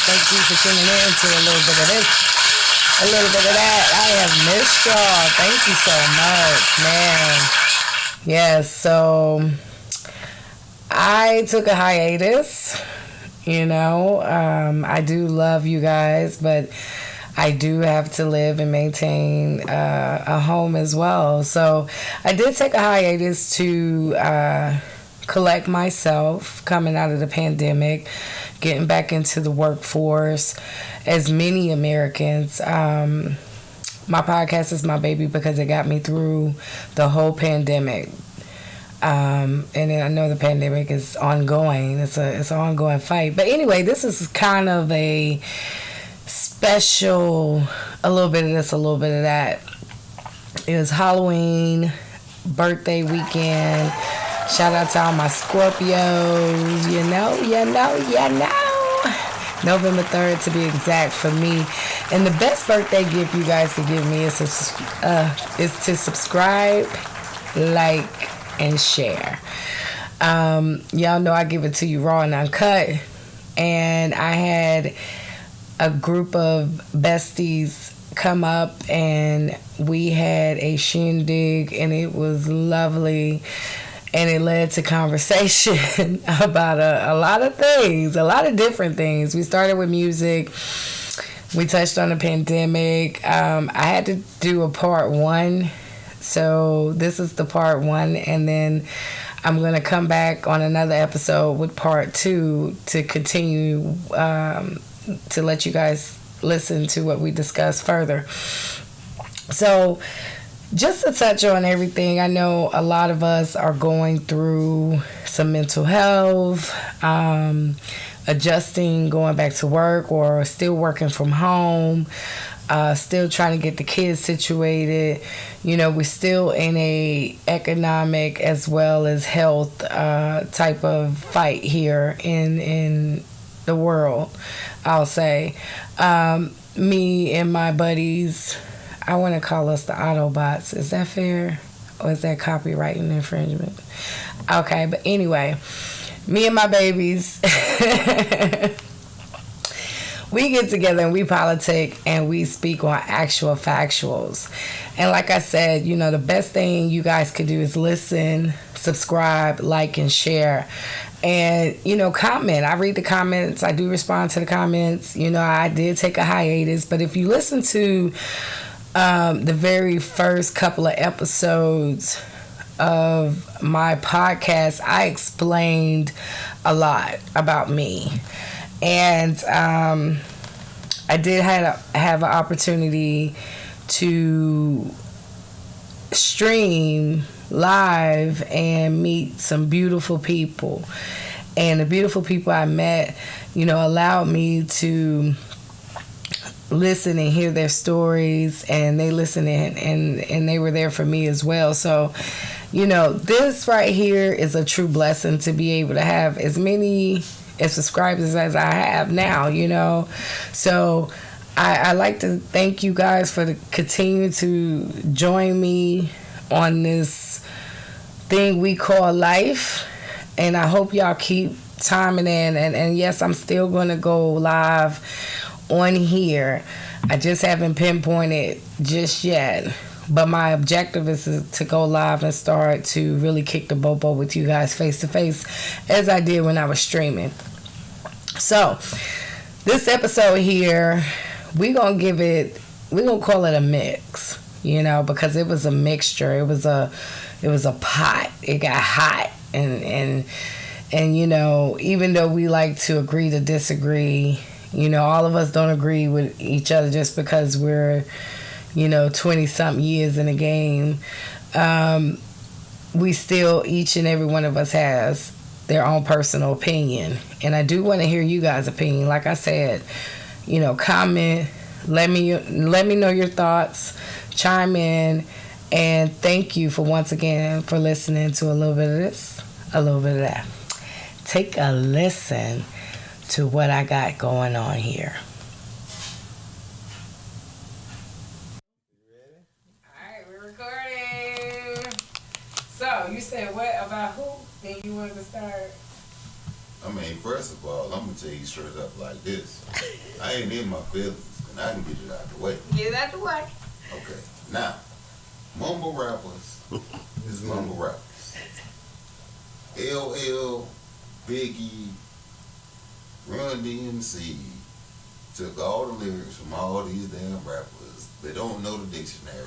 Thank you for tuning in to a little bit of this, a little bit of that. I have missed y'all. Thank you so much, man. Yes, so I took a hiatus. I do love you guys, but I do have to live and maintain a home as well. So I did take a hiatus to collect myself coming out of the pandemic, getting back into the workforce. As many Americans, my podcast is my baby because it got me through the whole pandemic. And I know the pandemic is ongoing. It's an ongoing fight. But anyway, this is kind of a special, a little bit of this, a little bit of that. It was Halloween, birthday weekend. Shout out to all my Scorpios. You know. November 3rd to be exact for me. And the best birthday gift you guys could give me is to subscribe, like, and share. Y'all know I give it to you raw and uncut. And I had a group of besties come up and we had a shindig and it was lovely. And it led to conversation about a lot of things, a lot of different things. We started with music. We touched on the pandemic. I had to do a part one. So this is the part one. And then I'm going to come back on another episode with part two to continue to let you guys listen to what we discussed further. So just to touch on everything, I know a lot of us are going through some mental health, adjusting, going back to work, or still working from home, still trying to get the kids situated. We're still in a economic as well as health type of fight here in the world, I'll say. Me and my buddies, I want to call us the Autobots. Is that fair? Or is that copyright infringement? Okay, but anyway, me and my babies, we get together and we politic and we speak on actual factuals. And like I said, the best thing you guys could do is listen, subscribe, like, and share. And, comment. I read the comments. I do respond to the comments. I did take a hiatus. But if you listen to the very first couple of episodes of my podcast, I explained a lot about me. And I did have an opportunity to stream live and meet some beautiful people. And the beautiful people I met, allowed me to listen and hear their stories, and they listened and they were there for me as well. So, this right here is a true blessing to be able to have as many subscribers as I have now, So I like to thank you guys for continue to join me on this thing we call life. And I hope y'all keep timing in. And yes, I'm still going to go live on here. I just haven't pinpointed just yet. But my objective is to go live and start to really kick the bobo with you guys face to face as I did when I was streaming. So this episode here, we're going to call it a mix, because it was a mixture. It was a pot. It got hot. And even though we like to agree to disagree, all of us don't agree with each other just because we're 20-something years in the game. We still, each and every one of us has their own personal opinion. And I do want to hear you guys' opinion. Like I said, comment, let me know your thoughts, chime in, and thank you for once again for listening to a little bit of this, a little bit of that. Take a listen to what I got going on here. So, you said what about who? Then you wanted to start? I mean, first of all, I'm gonna tell you straight up like this. I ain't in my feelings, and I can get it out the way. Get it out the way. Okay. Now, mumble rappers is mumble rappers. LL, Biggie, Run DMC took all the lyrics from all these damn rappers. They don't know the dictionary.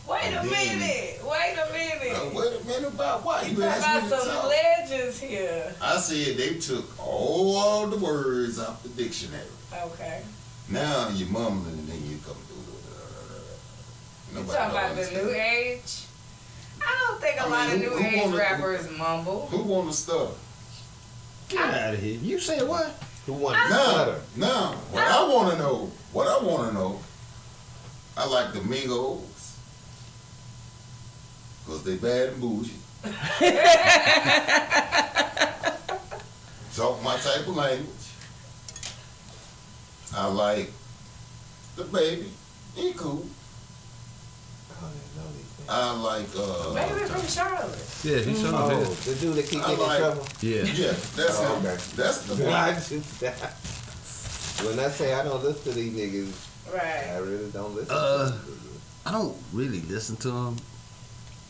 Wait a minute. Wait a minute about what? You talking about some legends here. I said they took all the words out the dictionary. Okay. Now you're mumbling and then you come through. You talking about the new age? I don't think a lot of new age rappers mumble. Who want to stutter? Get out of here. You said what? Who want to stutter? Now, what I want to know, I like the Migos. Because they bad and bougie. Talk my type of language. I like the baby. He cool. I like Baby from Charlotte. Yeah, he's Charlotte. Oh, the dude that keep getting in trouble. Yeah. Yeah, that's him. Okay. That's the one. When I say I don't listen to these niggas, Right. I really don't listen to them. I don't really listen to them,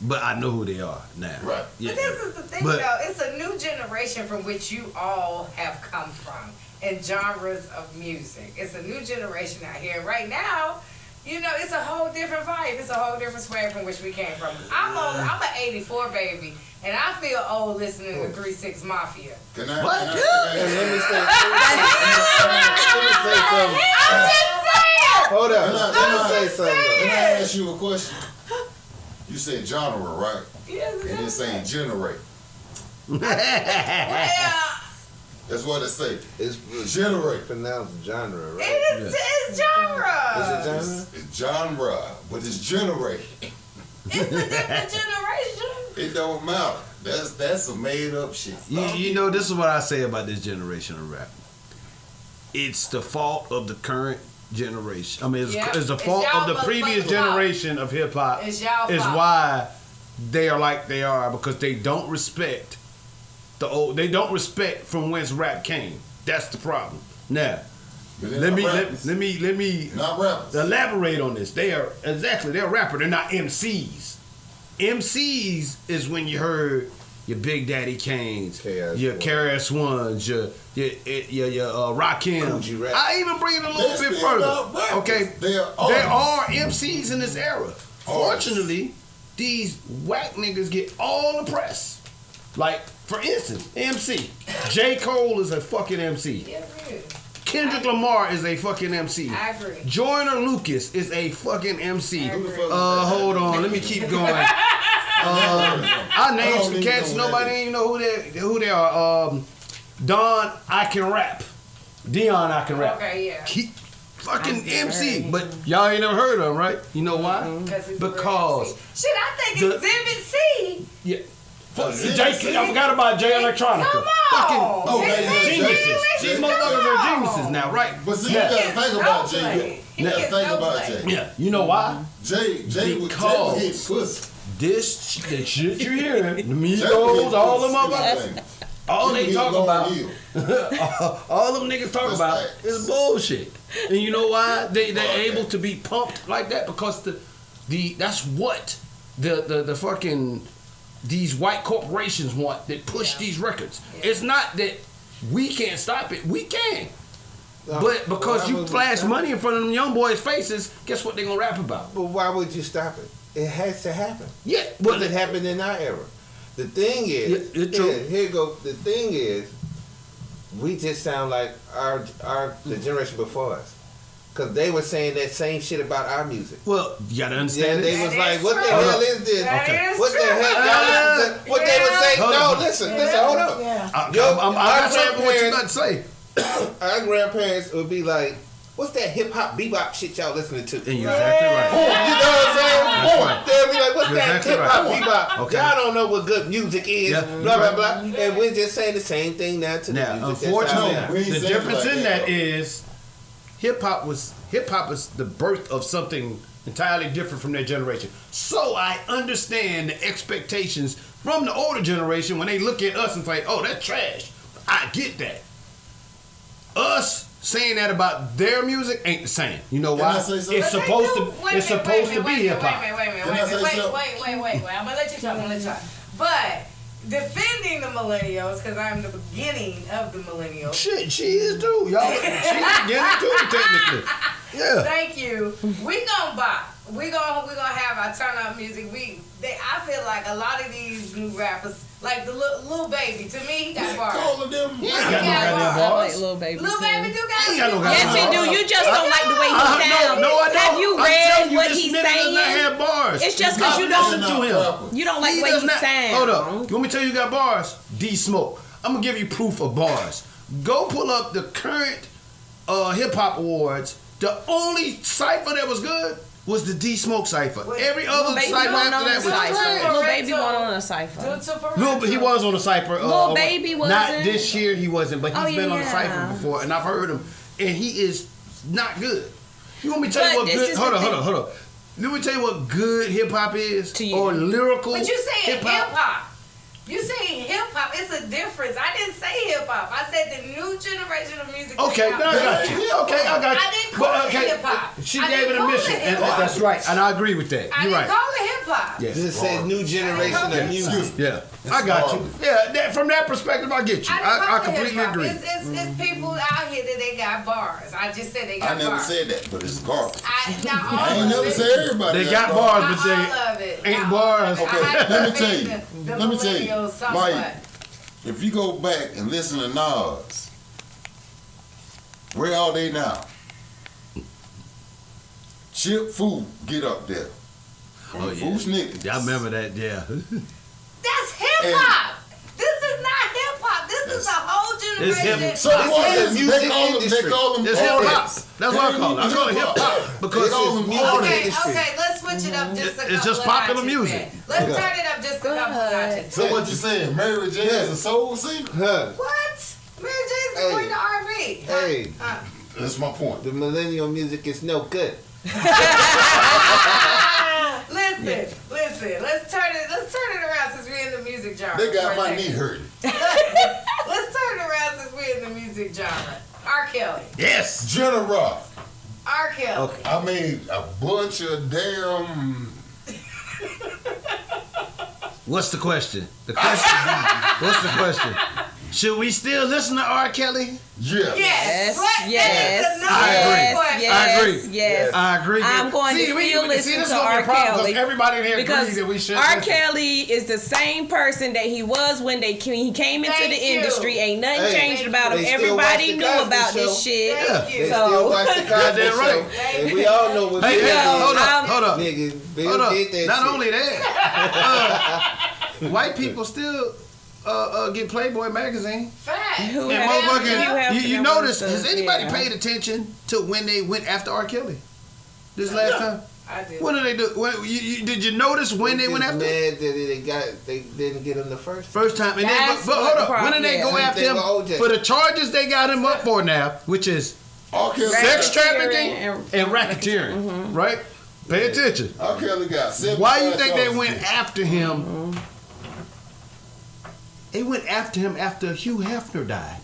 but I know who they are now. Right. Yeah. But this is the thing, though. It's a new generation from which you all have come from in genres of music. It's a new generation out here. Right now, you know, it's a whole different vibe. It's a whole different swag from which we came from. I'm an 84 baby, and I feel old listening to 3-6 Mafia. Can I? What? And let me say something. I'm just saying! Hold up. Let me say something. Can I ask you a question? You said genre, right? Yes, And it's saying generate. well, That's what it say. It's Generate. pronounced genre, right? it's genre. Is it genre? It's genre, but it's generate. It's a different generation. It don't matter. That's some made up shit. You know, this is what I say about this generation of rap. It's the fault of the current generation. I mean, it's the fault of the previous generation of hip hop. It's y'all Is fault. why they are like they are, because they don't respect the old. They don't respect from whence rap came. That's the problem. Now, let me Not rappers. elaborate on this. They're a rapper. They're not MCs. MCs is when you heard your Big Daddy Kane's, your KRS-Ones, your Rakim. Coogee Rap. I even bring it a little They're bit still further. not rappers. Okay, They're there artists. are MCs in this era. Fortunately, these whack niggas get all the press. Like, for instance, MC. J. Cole is a fucking MC. Yeah, really. Kendrick Lamar is a fucking MC. I agree. Joyner Lucas is a fucking MC. I agree. Hold on, let me keep going. I named some cats. Nobody even know who they are. Don, I Can Rap. Dion, I Can Rap. Okay, yeah. Fucking MC, but y'all ain't never heard of him, right? You know why? Because shit, I think Exhibit C. yeah. I forgot about Jay Electronica. Come on. Fucking geniuses. These motherfuckers are geniuses now, right? But see, you gotta think about Jay. You gotta think about Jay. Yeah, you know why? Jay would Because hit pussy. this the shit you hearing, the Migos, all them motherfuckers, all they talk about, all them niggas talk about is bullshit. And you know why they're able to be pumped like that? Because that's what the fucking these white corporations want that push these records. Yeah. It's not that we can't stop it. We can. But because you flash money in front of them young boys' faces, guess what they're gonna rap about? But why would you stop it? It has to happen. Yeah, But it happened in our era. The thing is, here goes. The thing is, we just sound like the generation before us. Cause they were saying that same shit about our music. Well, you gotta understand. Yeah, they was like, "What the hell is this? Okay. What the hell?" Y'all listen to what they were saying. No, listen, hold up. Yeah. I'm saying what you about to say. Our grandparents would be like, "What's that hip hop bebop shit y'all listening to?" And you're exactly right. You know what I'm saying? Right. They'll be like, "What's You're that exactly hip hop right. bebop?" Okay. Y'all don't know what good music is. Yeah. Blah blah blah. And we're just saying the same thing now to the Now, music. unfortunately, we ain't the saying difference like in that, that is hip hop is the birth of something entirely different from their generation. So I understand the expectations from the older generation when they look at us and say, "Oh, that's trash." I get that. Us saying that about their music ain't the same. You know why? It's supposed to be hip hop. Wait. I'm gonna let you talk. But defending the millennials, because I'm the beginning of the millennials. Shit, she is too, y'all. She's the beginning too, technically. Yeah. Thank you. We gonna bop. We gonna have our turn up music. I feel like a lot of these new rappers, like the little baby. To me, he got bars. All of them. He ain't got no goddamn bars. I like Lil Baby. Lil Baby do got. He ain't got no goddamn Yes, he do. You just don't like the way he sounds. No, I don't. Have you I'm read telling you, what this he's nigga does not saying? have bars. It's just because you Listen don't. to him. You don't like the way does he not. sounds. Hold up. You want me to tell you got bars? D Smoke. I'm gonna give you proof of bars. Go pull up the current hip hop awards. The only cipher that was good was the D Smoke cipher. Every other cipher after that was trash. Lil Baby won on a cipher. He was on the cipher. Lil Baby wasn't. Not this year, he wasn't, but he's been on the yeah. cipher before, and I've heard him, and he is not good. You want me to tell But you what this good? is Hold the on. Let me tell you what good hip hop is, To you. or lyrical. But you saying hip hip-hop. hop. You saying hip hop. It's a difference. I didn't say hip hop. I said the new generation of music. Okay, now I got you. Okay, I got you. I didn't call it hip hop. She gave it a mission, and that's right, and I agree with that. I You're didn't right. call it hip hop. Yeah. Just said new generation of music. Yeah, I got you. Yeah, from that perspective, I get you. I completely agree. It's people out here that they got bars. I just said they got I bars. never said that, but it's garbage. Not all I ain't of never it. said everybody. They got bars, Not but they all of it. ain't Not bars. all of it. Okay, I had to let me tell defend you. the Let me tell you. millennials somewhat. If you go back and listen to Nas, where are they now? Chip Food, get up there. Oh, yeah. Food Snickers. Y'all remember that? Yeah. That's hip hop. This is not hip hop. This is a whole It's generation. hip- So This what? is the music They call them It's hip hop. artists. That's what I call it. I call it hip hop because They call them artists. Okay, let's switch it up just a couple It's just of popular notches music. then. Let's turn it up just a couple of notches. So what you saying? Mary J is a soul singer? Huh. What? Mary J's Hey. going to R&B. Hey. That's my point. The millennial music is no good. Listen. Let's turn it around since we're in the music genre. They got for a my knee second. hurting. Let's turn it around since we're in the music genre. R. Kelly. Yes. Jenna Roth. R. Kelly. Okay. I mean, a bunch of damn. What's the question? What's the question? Should we still listen to R. Kelly? Yeah. Yes. Yes. I agree. Yes. I agree. I'm going to still listen this to is gonna be R. a problem Kelly. because everybody in here Because agrees that we should R. listen. Kelly is the same person that he was when he came into Thank the you. industry. Ain't nothing Hey, changed about him. they still watch Everybody the knew Cosby about Show. this shit. Thank you. They So- still watch the Cosby Goddamn right. Show. And we all know what Hey, Bill hold did. up. Nigga, Bill Hold up. did that Not shit. only that, white people still get Playboy magazine. Fact. Who And have- motherfucking, you notice, has anybody yeah. paid attention to when they went after R. Kelly? This last time? I did. What did they do? Did you notice when they went after him? Mad that they didn't get him the first First time. And That's but what hold the up. When problem did they go is. after Same him? thing with OJ. For the charges they got him up for now, which is R. Kelly, sex Racketeering trafficking and- and racketeering. Right? Pay attention. R. Kelly got 75 Why you think they charges. went after him? They went after him after Hugh Hefner died.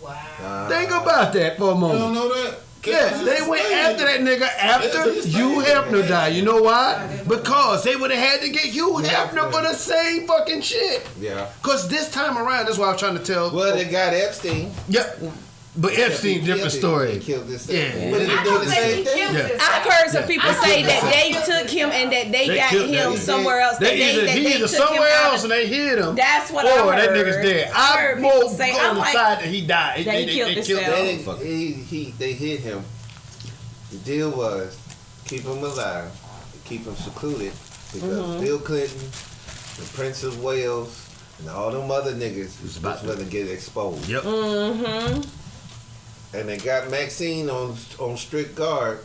Wow. Think about that for a You moment. don't know that? Yeah, they went after that nigga after Hugh Hefner died. You know why? Because they would have had to get Hugh Hefner for the same fucking shit. Yeah. Because this time around, that's what I was trying to tell. Well, they got Epstein. Yep. But Epstein, different He story. killed this Yeah. thing. But he I doing don't the think same he thing. killed Yeah. this I've guy. heard some people say that they him. took him and that they got killed him him. somewhere else. They either they took somewhere him out else and they hid him. That's what I or heard. that nigga's dead. I I'm heard more people say, on I'm the like, side that he died. that he killed himself. that motherfucker. They hit him. The deal was keep him alive, keep him secluded, because Bill Clinton, the Prince of Wales, and all them other niggas was about going to get exposed. Yep. And they got Maxine on strict guard.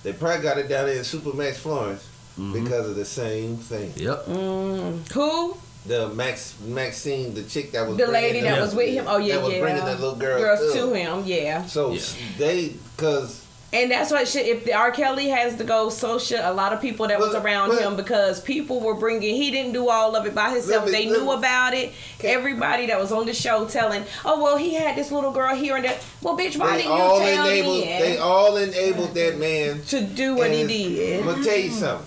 They probably got it down there in Supermax Florence because of the same thing. Yep. Who? The Maxine, the chick that was The bringing lady that Yeah. was with him. Oh yeah, that was yeah. bringing that little girl Girls to to him. Yeah. So Yeah. they, because And that's what shit. If the R. Kelly has to go social, a lot of people that was around him because people were bringing. He didn't do all of it by himself. They knew about it. Everybody that was on the show telling, "Oh well, he had this little girl here and there." Well, bitch, why didn't you tell me? They all enabled that man to do what he did. I'm gonna tell you something.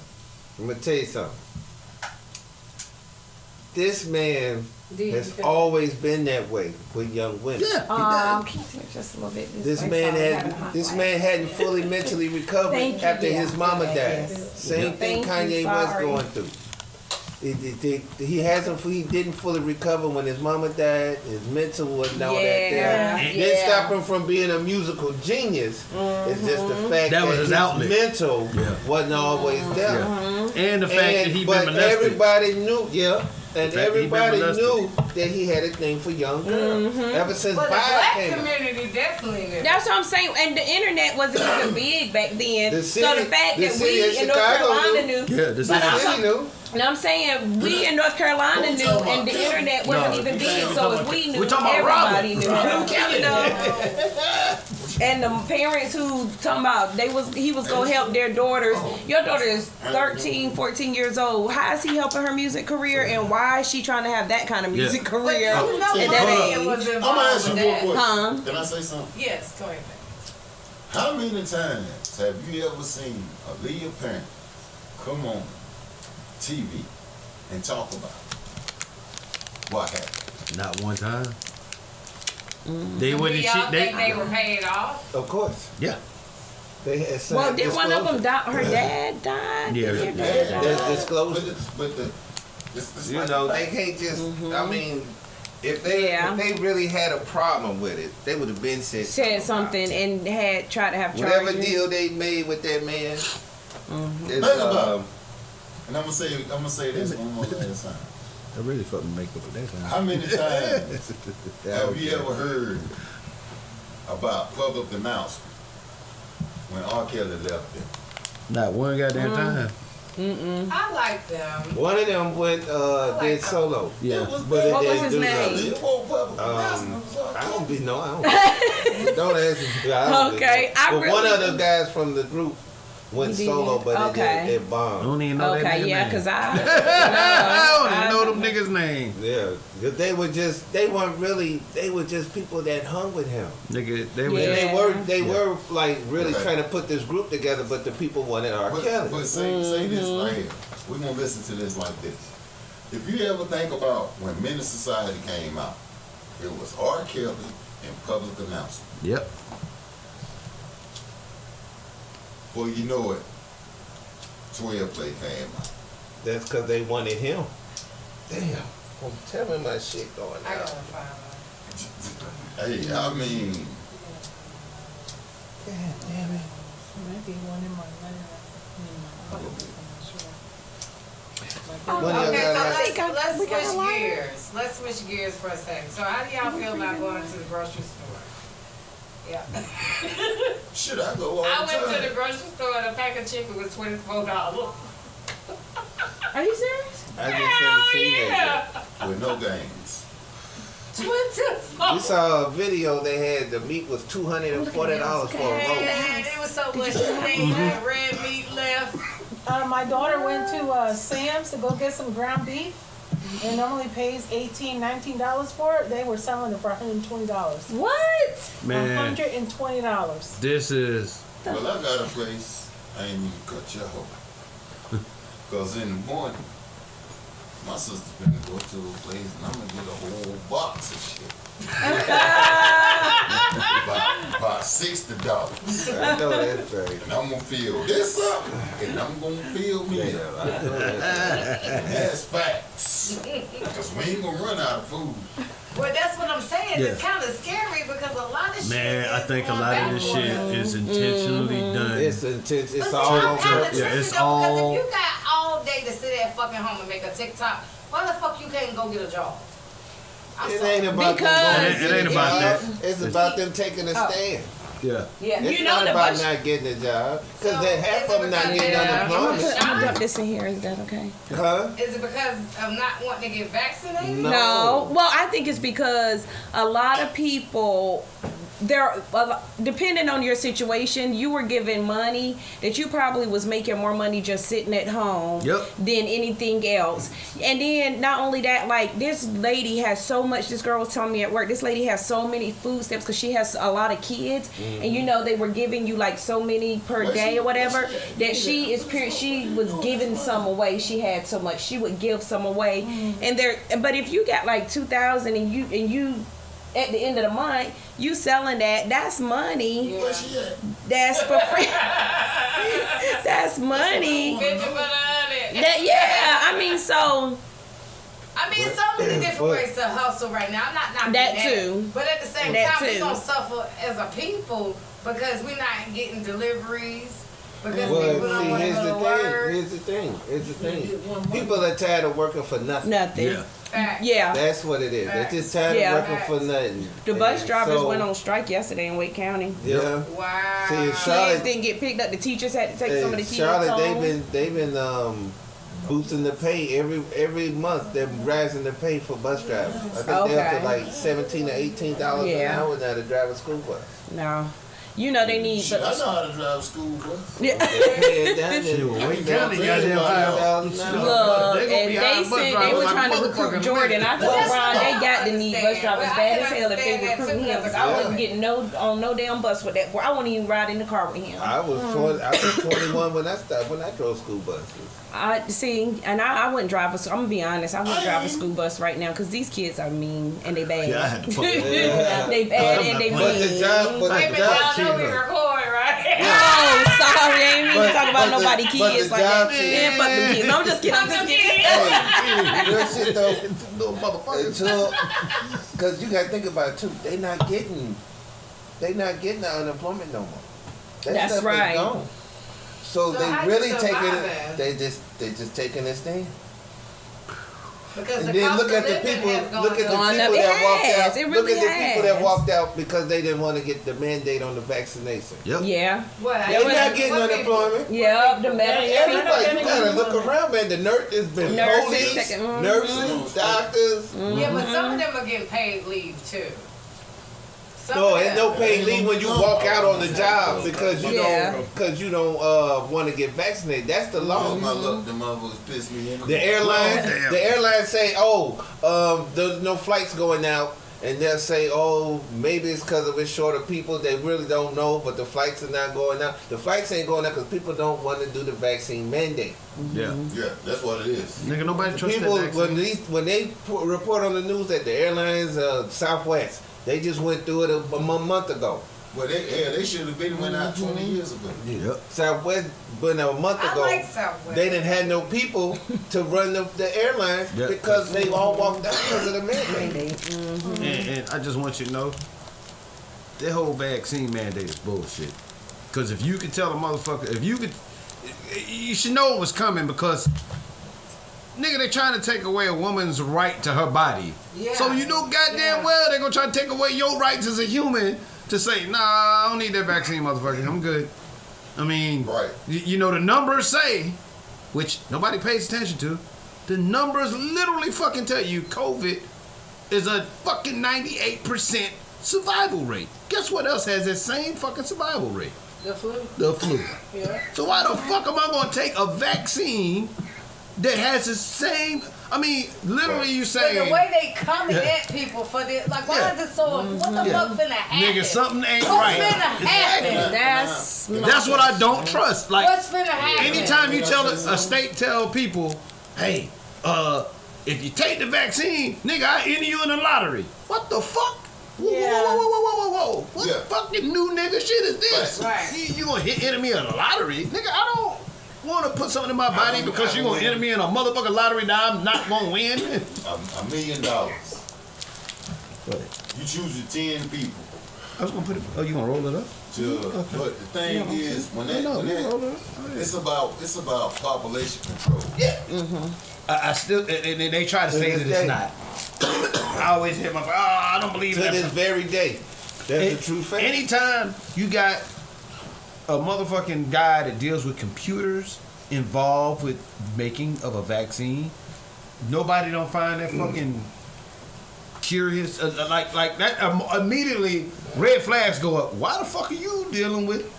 This man has always been that way with young women. Yeah, just a little bit. This man hadn't fully mentally recovered after his mama died. Same thing Kanye West going through. He didn't fully recover when his mama died. His mental wasn't all that there. Didn't stop him from being a musical genius. It's just the fact that was his outlet. mental wasn't always there. And the fact that he been molested. Everybody knew, and everybody knew that he had a thing for young girls. Ever since But the Vibe black came out. community definitely knew. That's what I'm saying. And the internet wasn't even big back then. The So the fact that city we of in North Chicago Carolina knew. knew. Yeah, the city knew. And I'm saying we in North Carolina knew, and the internet wasn't even big. So if we knew, everybody knew. You know? And the parents who talking about he was gonna help their daughters. Your daughter is 13, 14 years old. How is he helping her music career, and why is she trying to have that kind of music career at that age? I'm gonna ask you one question. Can I say something? Yes, go ahead. How many times have you ever seen a Leopard come on TV and talk about what happened? Not one time. Do y'all think they were paid off? Of course. Yeah. They had Well, did one of them die? Her dad died. Yeah. There's disclosure. But You know, they can't just. I mean, if they really had a problem with it, they would have been said something and had tried to have whatever charges. deal they made with that man. Think about it. And I'm gonna say this one more last time. I really fucking make up with that time. How many times have you ever heard about public announcement when R. Kelly left them? Not one goddamn time. I like them. One of them went did solo. Yeah. What was his name? I don't be no. I don't. Don't ask me. Okay, But one of the guys from the group went solo, but it I bombed. don't even know that nigga's name. Because I don't even know them niggas' names. Yeah, because they weren't really, they were just people that hung with him. Nigga, They were like really trying to put this group together, but the people wanted R. Kelly. But say this right here. We're gonna listen to this like this. If you ever think about when Men of Society came out, it was R. Kelly and public announcement. Yep. Well, you know it. 12 play came out. That's because they wanted him. Damn. Well, tell me my shit going I out. gotta find one. Hey, I mean, God damn it. Might be one in my Okay, so let's switch gears. Let's switch gears for a second. So how do y'all feel about going to the grocery store? Yeah. should I go all I the went time? to the grocery store and a pack of chicken was $24. Are you serious? I just ain't seen that yet. With no games. 24. We saw a video they had the meat was $240 for a roast. And it was so much red meat left. My daughter went to Sam's to go get some ground beef and normally pays $18, $19 for it. They were selling it for $120. What? Man. $120. This is. Well, I got a place. I ain't even cut you off. Because in the morning, my sister's gonna go to a place and I'm gonna get a whole box of shit. about $60. I know that's right. And I'm gonna fill this up and I'm gonna fill me up. I know that's right. That's facts. Because we ain't gonna run out of food. Well, that's what I'm saying. Yeah. It's kind of scary because a lot of shit. Man, I think a going lot of this shit backwards. is intentionally done. It's intense. But It's see, all I'm over. kinda tripping Yeah, it's though, all- because if you got all day to sit at fucking home and make a TikTok, why the fuck you can't go get a job? I'm It sorry. ain't about Because- them going It ain't about that. It's about them taking a stand. Yeah. Yeah. It's You know not the about bus. not getting a job. Because So, half is of it them not because getting I'm unemployment. gonna dump this in here. Is that okay? Huh? Is it because of not wanting to get vaccinated? No. Well, I think it's because a lot of people, depending on your situation, you were given money that you probably was making more money just sitting at home than anything else. And then not only that, like this lady has so much. This girl was telling me at work. This lady has so many food stamps because she has a lot of kids, and you know they were giving you like so many per day or whatever. That she was giving some away. She had so much. She would give some away, and but if you got like 2,000 and you at the end of the month, you selling that's money. Where she at? That's for free. That's money. I mean, so. I mean, so many different ways to hustle right now. I'm not knocking That too. But at the same That time, too. we're going to suffer as a people because we're not getting deliveries. Because people Well, don't see, want to here's go the to thing. work. Here's the thing. People are tired of working for nothing. Nothing. Yeah. Facts. Yeah. That's what it is. They're just tired Yeah. of working for nothing. The bus And drivers so- went on strike yesterday in Wake County. Yeah. Wow. See, in Kids Charlotte, didn't get picked up. The teachers had to take some of the kids Charlotte, home. they've been boosting the pay every month. They're rising the pay for bus drivers. I think they're up to like $17 or $18 an hour now to drive a school bus. No. You know they need. Shit, I know how to drive a school bus. Yeah. They're paying down there. Wake County goddamn $20 an hour. Look, They gonna and be they hiring bus said they drivers were like trying to motherfucking recruit Jordan. I told Ron they got to need bus drivers bad as hell if they recruit him because I wouldn't get on no damn bus with that boy. I wouldn't even ride in the car with him. I was 21 when I drove school buses. I see, and I wouldn't drive I'm gonna be honest. I wouldn't drive a school bus right now because these kids are mean and they bad. Yeah, I had to fuck with They bad and they mean. But the job, Wait a minute, y'all know we record, right? Oh, sorry, I ain't mean to talk about but nobody the kids like job that. shit- Yeah, fuck them kids. No, I'm just kidding. I'm just kidding. real shit though. Little motherfuckers. Because you gotta think about it too. They not getting the unemployment no more. That That's stuff is right. gone. So So they how you really taking survive it. then? They just taking this thing. Because And the then cost look of at the living people. has Look at the gone people up. that It walked has. out. It Look really at the people that has. walked out because they didn't want to get the mandate on the vaccination. Yep. Yeah. What? They're not getting unemployment. Yeah, the medical. Everybody, you gotta look around, man. The nurse has been Nurses police, taking- nurses, doctors. Yeah, but some of them are getting paid leave too. Some No, of ain't them. no paid leave when you walk out on the job because you Yeah. don't want to get vaccinated. That's the law. My luck, the motherfuckers pissed me in. The airlines, Damn. the airlines say, there's no flights going out, and they'll say, maybe it's because of it's short of people. They really don't know, but the flights are not going out. The flights ain't going out because people don't want to do the vaccine mandate. Yeah. Yeah, that's what it is. Nigga, nobody trusts People that vaccine. when they report on the news that the airlines, Southwest, they just went through it a month ago. Well, they should have been went out 20 years ago. Yep. Southwest, but a month I ago, like Southwest. they didn't have no people to run the airlines Yeah. because they all walked out because of the mandate. And I just want you to know, that whole vaccine mandate is bullshit. Because if you could tell a motherfucker, you should know it was coming because, nigga, they trying to take away a woman's right to her body. Yeah. So you know goddamn well they're gonna try to take away your rights as a human to say, nah, I don't need that vaccine, motherfucker. I'm good. I mean, Right. you know the numbers say, which nobody pays attention to, the numbers literally fucking tell you COVID is a fucking 98% survival rate. Guess what else has that same fucking survival rate? The flu. The flu. Yeah. So why the fuck am I gonna take a vaccine that has the same? I mean, literally you But saying, the way they coming at people for this, like, why Yeah. is it so? What the fuck finna happen? nigga, something ain't What's right. finna happen? That's what I don't trust. Like, What's finna happen? anytime you tell a state tell people, hey, if you take the vaccine, nigga, I enter you in the lottery. What the fuck? Whoa, Yeah. whoa. What Yeah. fucking new nigga shit is this? Right. You gonna enter me in a lottery? Nigga, I don't want to put something in my body because you gonna enter me in a motherfucking lottery that I'm not gonna win. $1 million. You choose your 10 people. I was gonna put it. Oh, you gonna roll it up? But the thing is, when roll it up. it's about population control. Yeah. I still, and they try to say that it's not. I always hear my, I don't believe To that. this very day, That's the true fact. Anytime you got a motherfucking guy that deals with computers involved with making of a vaccine, nobody don't find that fucking curious. Like that immediately red flags go up. Why the fuck are you dealing with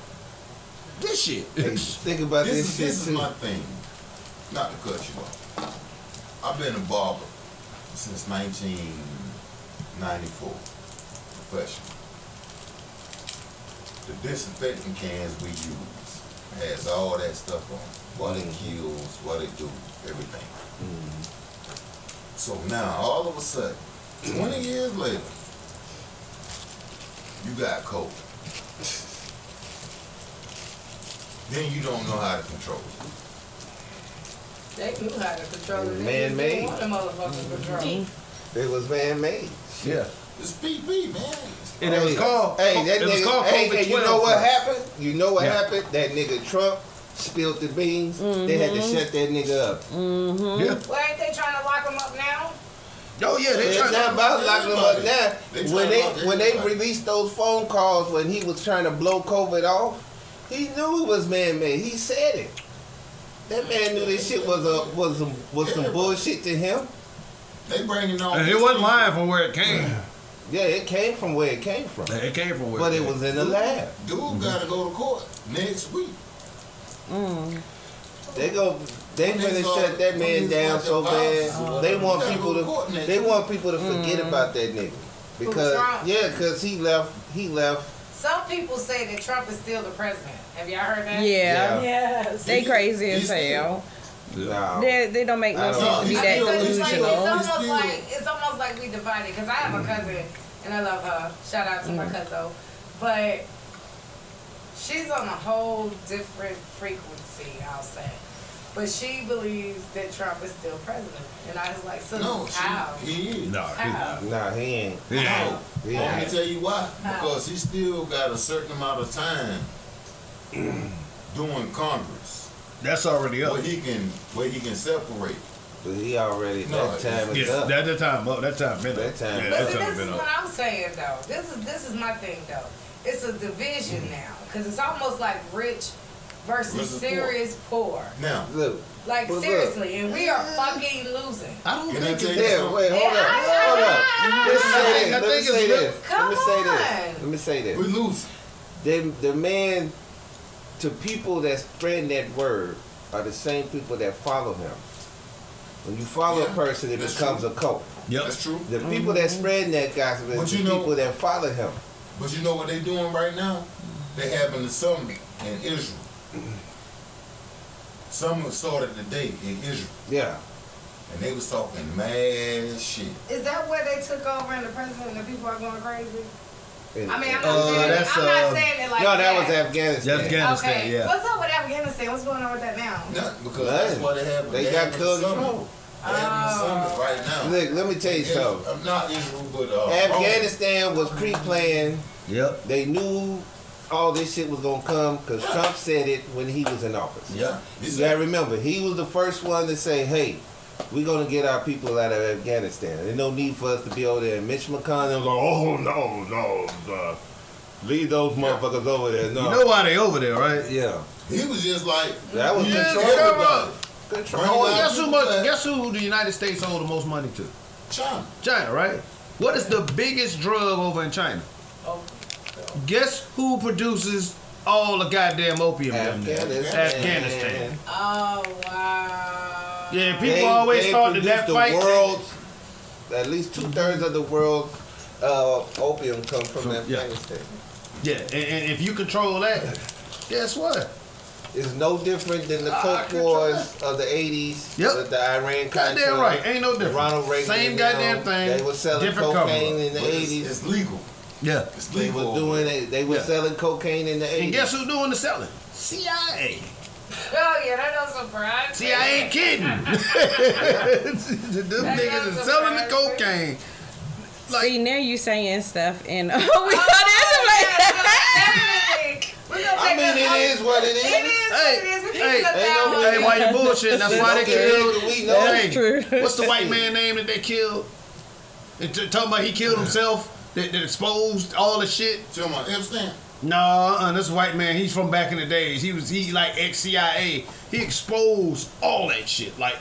this shit? Hey, think about this shit. This is my thing. Not to cut you off. I've been a barber since 1994. Professional. The disinfectant cans we use has all that stuff on it. What it kills, what it do, everything. So now, all of a sudden, 20 years later, you got COVID. Then you don't know how to control it. They knew how to control it. Man-made. They motherfucking control. It was man-made. Yeah. It's PP, man. And it was called. Hey, that it was nigga. called Hey, COVID-12. you know what happened? You know what happened? That nigga Trump spilled the beans. They had to shut that nigga up. Yeah. Well, ain't they trying to lock them up now? Oh yeah, they It's trying not to. about locking him up now. They When they released those phone calls when he was trying to blow COVID off, he knew it was man-made. He said it. That man knew this shit was some bullshit to him. They bringing on. And it wasn't lying from where it came. Yeah, it came from where it came from. It came from where. But it was in the lab. Dude gotta go to court next week. They finna shut that man down so bad. They want people to forget about that nigga. Because cause he left. Some people say that Trump is still the president. Have y'all heard that? Yeah. Yes. They crazy as hell. No. They don't make no sense to be that But it's like, delusional. it's almost like we divided. Because I have a cousin, and I love her. Shout out to my cousin. But she's on a whole different frequency, I'll say. But she believes that Trump is still president. And I was like, so how? He is. No, How? Nah, he ain't. he ain't. Let me Yeah. tell you why. How? Because he still got a certain amount of time doing Congress That's already up. where he can separate. But he already that time is Yeah, up. that time. That time been up. That time. Yeah, But that see, time this been is up. what I'm saying, though. This is my thing, though. It's a division now. Because it's almost like rich versus serious poor. Now, Look. Like, But look. seriously. And we are fucking losing. I don't Can I think tell it. you Yeah, something? wait, hold up. Let me say this. Come Let me say on. this. Let me say this. we losing. The man, to people that spreading that word are the same people that follow him. When you follow a person, it That's becomes true. a cult. Yep. That's true. The people that spreading that gospel is But the you know- people that follow him. But you know what they doing right now? They having the summit in Israel. Summit started today in Israel. Yeah. And they was talking mad shit. Is that where they took over and the president and the people are going crazy? And- I mean, I'm not saying it like no, that. that was Afghanistan. That's Afghanistan. Okay, Yeah. what's up with Afghanistan? What's going on with that now? Nothing, because that's what they have. They got having control. the summit. They having the summit right now. Look, let me tell you Israel- something. Not Israel, but Afghanistan was pre-planned. Yep. They knew all this shit was gonna come because Trump said it when he was in office. Yeah. You gotta remember, he was the first one to say, "Hey, we're gonna get our people out of Afghanistan. There's no need for us to be over there." And Mitch McConnell was like, "Oh no, leave those motherfuckers over there." No. You know why they over there, right? Yeah. He was just like, That was yeah, control. everybody. Control. Guess who the United States owe the most money to? China. China, right? What is the biggest drug over in China? Guess who produces all the goddamn opium down there? Afghanistan. Oh, wow. Yeah, people always thought that the fight. world's, at least 2/3 of the world's opium come from Yeah. Afghanistan. Yeah, and if you control that, guess what? It's no different than the Coke Wars of the 80s. Yep. With the Iran Goddamn Contra, right, ain't no different. Ronald Reagan. Same and goddamn them. thing. They were selling different cocaine cover. in the But 80s. it's legal. Yeah. It's They legal. were doing it. They were Yeah. selling cocaine in the 80s. And guess who's doing the selling? CIA. Oh, yeah, that don't surprise me. See, I ain't kidding. Them niggas is selling the cocaine. See, now you saying stuff and we Oh, got yeah, definitely. We're gonna I take mean, a- it is what it is. It is what it is. We Hey, keep it hey, down. hey, why you bullshitting? That's why they killed. We know. Hey, true. what's the white man name that they killed? And talking about he killed himself that exposed all the shit? Tell my Epstein. No, this white man, he's from back in the days. He like ex-CIA. He exposed all that shit. Like,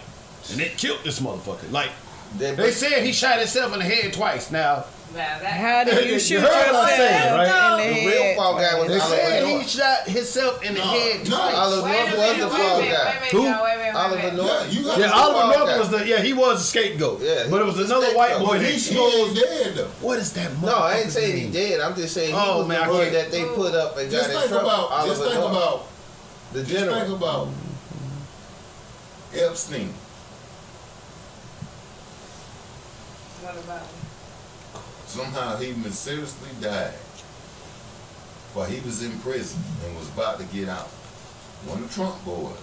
and they killed this motherfucker. Like, they said he shot himself in the head twice. Now, how did you shoot heard what yourself I'm saying, right? in the The real head? fall guy was They Oliver said he North. shot himself in the head twice. Oliver North was the fall guy. Who? Oliver North. Yeah, Oliver North was he was a scapegoat. Yeah, But it was another white boy that He ain't dead though. What is that? No, I ain't saying he dead. I'm just saying he was the one that they put up and got in trouble. Just think about the Just general. think about Epstein. What about him? Somehow he mysteriously died while he was in prison and was about to get out. One of the Trump boys.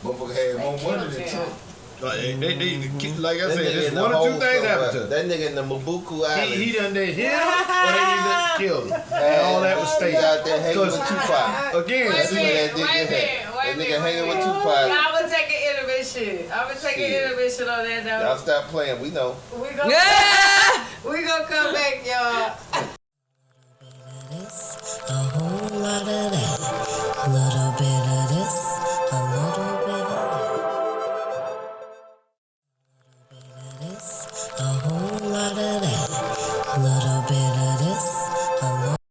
Motherfucker had more money than Trump. Like I said, there's one or two things happened to him. That nigga in the Mabuku Island. He done did him or they done killed him. And all that was stayed. out there hanging with Tupac. Again, Wait a see, minute, That nigga hanging with Tupac. I'm gonna take an intermission. I'm gonna take an intermission on that Y'all note. stop playing. We know. We gonna come back, y'all.